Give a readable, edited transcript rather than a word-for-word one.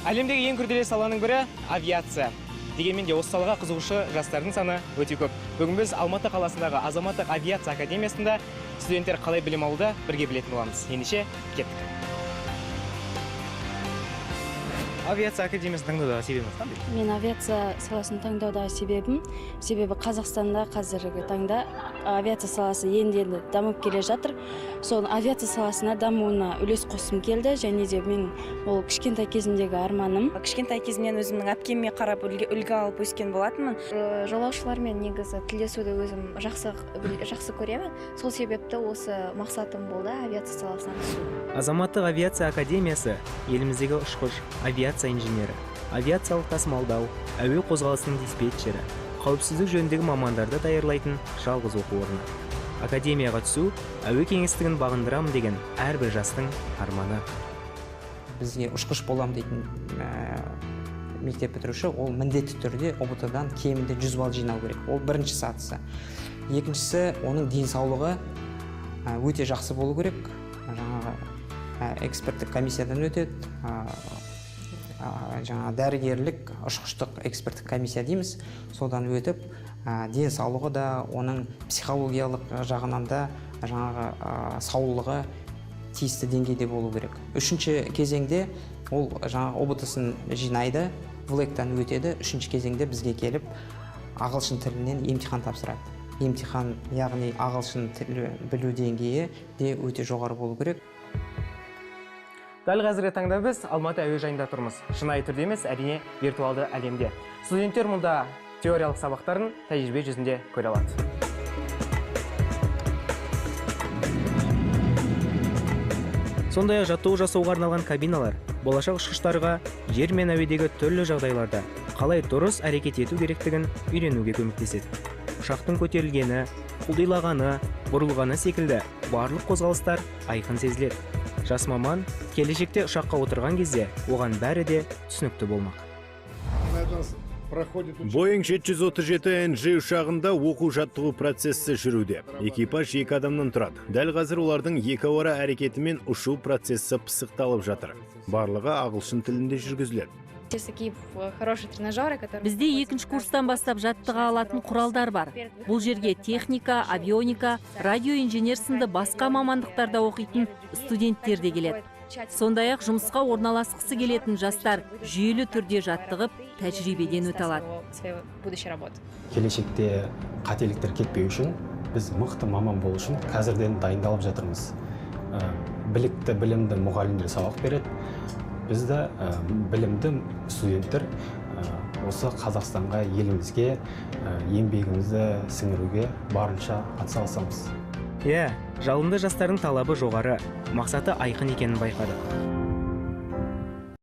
Әлемдегі ең күрделі саланың бірі авиация. Дегенмен де осы салаға қызығушы жастардың саны өте көп. Бүгін біз Алматы қаласындағы Азаматтық авиация академиясында студенттер қалай білім алуда бірге білетін боламыз. Ендеше кеттік. Авиация академиясын таңдаудағы себебіңіз қандай? Мен авиация саласын таңдаудағы себебі Қазақстанда қазіргі таңда авиация саласы енді дамып келе жатыр. Соның авиация саласына дамуына үлес қосқым келді, және де мен ол кішкентай кезімдегі арманым. Кішкентай кезімнен өзімнің әпкеме қарап үлгі алып өскен болатынмын. Жолаушылармен негізі тілдесуді өзім жақсы көремін. Сол себепті осы мақсатым болды авиация саласына түсу. Азаматтық авиация академиясы еліміздегі ұшқыш, авиация инженері, авиациялық тасымалдау, әуе қозғалысының диспетчері, қауіпсіздік жөніндегі мамандарды даярлайтын жалғыз оқу орны. Академияға түсу әуе кеңістігін бағындырамын деген әрбір жастың арманы. Бізге ұшқыш болам дейтін мектеп бітіруші, ол міндетті түрде ұбт-дан кемінде 100 балл жинау керек. Ол бірінші сатысы. Екіншісі, оның денсаулығы өте жақсы болу керек. Жаңағы эксперттік комиссиядан өтеді. Дәрігерлік, ұшқыштық эксперттік комиссия дейміз. Содан өтіп, денсаулығы да, оның психологиялық жағынан да саулығы тиісті деңгейде болу керек. Үшінші кезеңде ол ұбт-сын жинайды, ВЛЭК-тан өтеді. Үшінші кезеңде бізге келіп, ағылшын тілінен емтихан тапсырады. Емтихан, яғни ағылшын тілі білу деңгейі де өте жоғары болу керек. Дәл қазіргі таңда біз Алматы әуежайында тұрмыз. Шынайы түрде емес, әрине виртуалды әлемде. Студенттер мұнда теориялық сабақтарын тәжірибе жүзінде көре алады. Сондай-ақ жаттығу жасауға арналған кабиналар болашақ ұшқыштарға жер мен әуедегі түрлі жағдайларда қалай дұрыс әрекет ету керектігін үйренуге көмектеседі. Ұшақтың көтерілгені, құлдилағаны, бұрылғаны секілді барлық қозғалыстар айқын сезіледі. Жас маман келешекте ұшаққа отырған кезде оған бәрі де түсінікті болмақ. Boeing 737NG ұшағында оқу жаттығу процесі жүруде. Экипаж 2 адамнан тұрады. Дәл қазір олардың екеуара әрекетімен ұшу процесі пысықталып жатыр. Барлығы ағылшын тілінде жүргізіледі. Бізде екінші курстан бастап жаттыға алатын құралдар бар. Бұл жерге техника, авионика, радиоинженер сынды басқа мамандықтарда оқитын студенттер де келеді. Сондай-ақ жұмысқа орналасқысы келетін жастар жүйелі түрде жаттығып, тәжірибеден өте алады. Келешекте қателіктер кетпеу үшін, біз мықты маман болу үшін қазірден дайындалып жатырмыз. Білікті, білімді мұғалімдер сабақ береді. Бізді білімді студенттер осы Қазақстанға, елімізге еңбегімізді сіңіруге барынша атсалысамыз. Жалынды жастардың талабы жоғары, мақсаты айқын екенін байқадық.